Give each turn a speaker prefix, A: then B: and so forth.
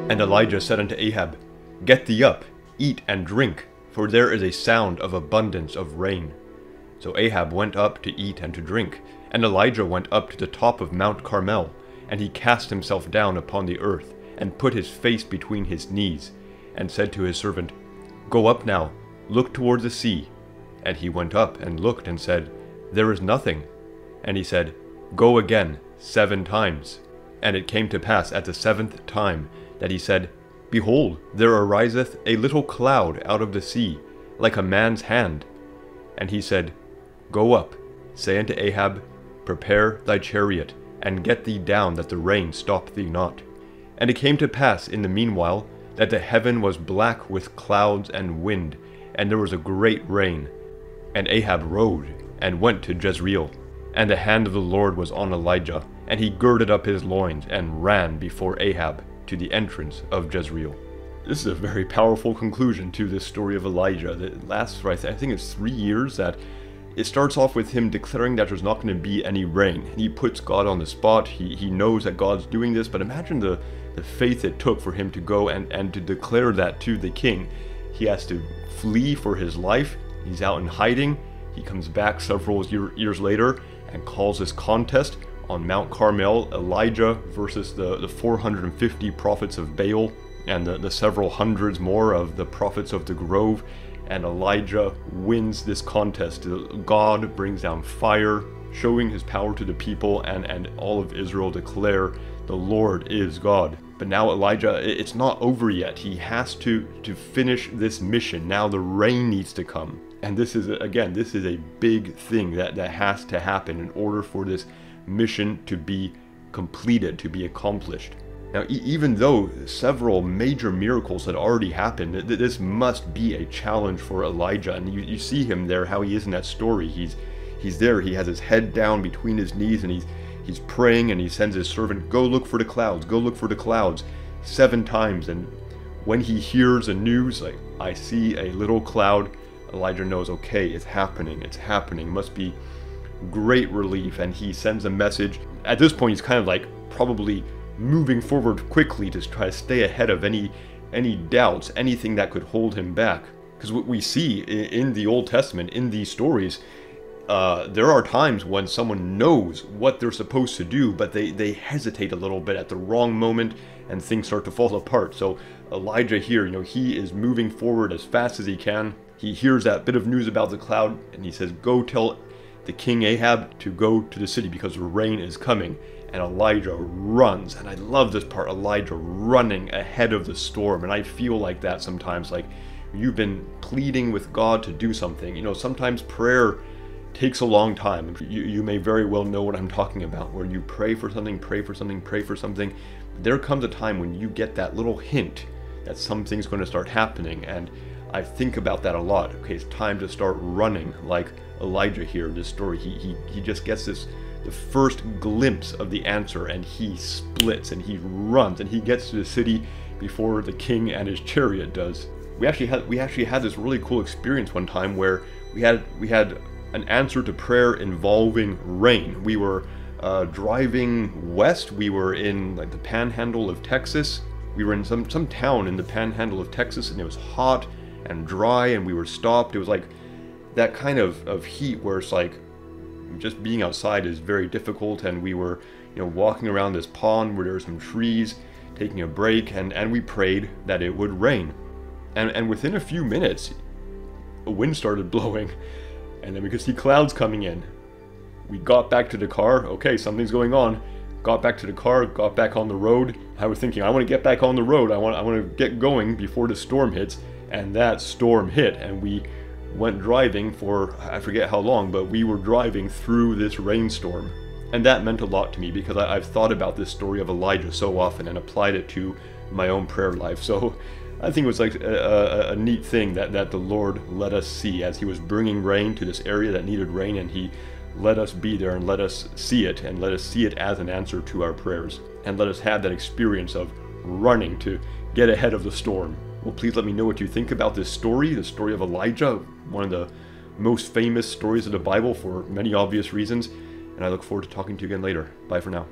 A: And Elijah said unto Ahab, Get thee up, eat and drink, for there is a sound of abundance of rain. So Ahab went up to eat and to drink, and Elijah went up to the top of Mount Carmel, and he cast himself down upon the earth, and put his face between his knees, and said to his servant, Go up now, look toward the sea. And he went up and looked and said, There is nothing. And he said, Go again 7 times. And it came to pass at the 7th time that he said, Behold, there ariseth a little cloud out of the sea, like a man's hand. And he said, Go up, say unto Ahab, Prepare thy chariot, and get thee down, that the rain stop thee not. And it came to pass in the meanwhile, that the heaven was black with clouds and wind, and there was a great rain. And Ahab rode, and went to Jezreel. And the hand of the Lord was on Elijah, and he girded up his loins, and ran before Ahab to the entrance of Jezreel. This is a very powerful conclusion to this story of Elijah that lasts for, I think it's 3 years. That it starts off with him declaring that there's not going to be any rain. He puts God on the spot. He knows that God's doing this, but imagine the faith it took for him to go and to declare that to the king. He has to flee for his life. He's out in hiding. He comes back several years later and calls this contest on Mount Carmel, Elijah versus the 450 prophets of Baal, and the several hundreds more of the prophets of the grove. And Elijah wins this contest. God brings down fire, showing his power to the people, and all of Israel declare the Lord is God. But now Elijah, it's not over yet. He has to finish this mission. Now the rain needs to come. And this is, again, this is a big thing that has to happen in order for this mission to be completed, to be accomplished. Now, even though several major miracles had already happened, this must be a challenge for Elijah. And you see him there, how he is in that story. He's there, he has his head down between his knees, and he's praying, and he sends his servant, Go look for the clouds, go look for the clouds, 7 times. And when he hears the news, like, I see a little cloud, Elijah knows, okay, it's happening, must be great relief. And he sends a message. At this point, he's kind of like probably moving forward quickly to try to stay ahead of any doubts, anything that could hold him back. Because what we see in the Old Testament, in these stories, there are times when someone knows what they're supposed to do, but they hesitate a little bit at the wrong moment, and things start to fall apart. So Elijah here, he is moving forward as fast as he can. He hears that bit of news about the cloud, and he says, Go tell the King Ahab to go to the city because the rain is coming. And Elijah runs, and I love this part, Elijah running ahead of the storm. And I feel like that sometimes, like you've been pleading with God to do something. Sometimes prayer takes a long time. You may very well know what I'm talking about, where you pray for something. There comes a time when you get that little hint that something's going to start happening, and I think about that a lot. Okay, it's time to start running, like Elijah here in this story. He just gets the first glimpse of the answer, and he splits and he runs and he gets to the city before the king and his chariot does. We actually had this really cool experience one time where we had an answer to prayer involving rain. We were driving west. We were in like the panhandle of Texas. We were in some town in the panhandle of Texas, and it was hot and dry, and we were stopped. It was like that kind of heat where it's like just being outside is very difficult. And we were walking around this pond where there were some trees, taking a break, and we prayed that it would rain. And within a few minutes, a wind started blowing, and then we could see clouds coming in. We got back to the car. Okay, something's going on. Got back to the car, got back on the road. I was thinking, I want to get back on the road. I want to get going before the storm hits. And that storm hit, and we went driving for, I forget how long, but we were driving through this rainstorm. And that meant a lot to me, because I've thought about this story of Elijah so often and applied it to my own prayer life. So I think it was like a neat thing that the Lord let us see as he was bringing rain to this area that needed rain, and he let us be there and let us see it, and let us see it as an answer to our prayers, and let us have that experience of running to get ahead of the storm. Well, please let me know what you think about this story, the story of Elijah, one of the most famous stories of the Bible for many obvious reasons, and I look forward to talking to you again later. Bye for now.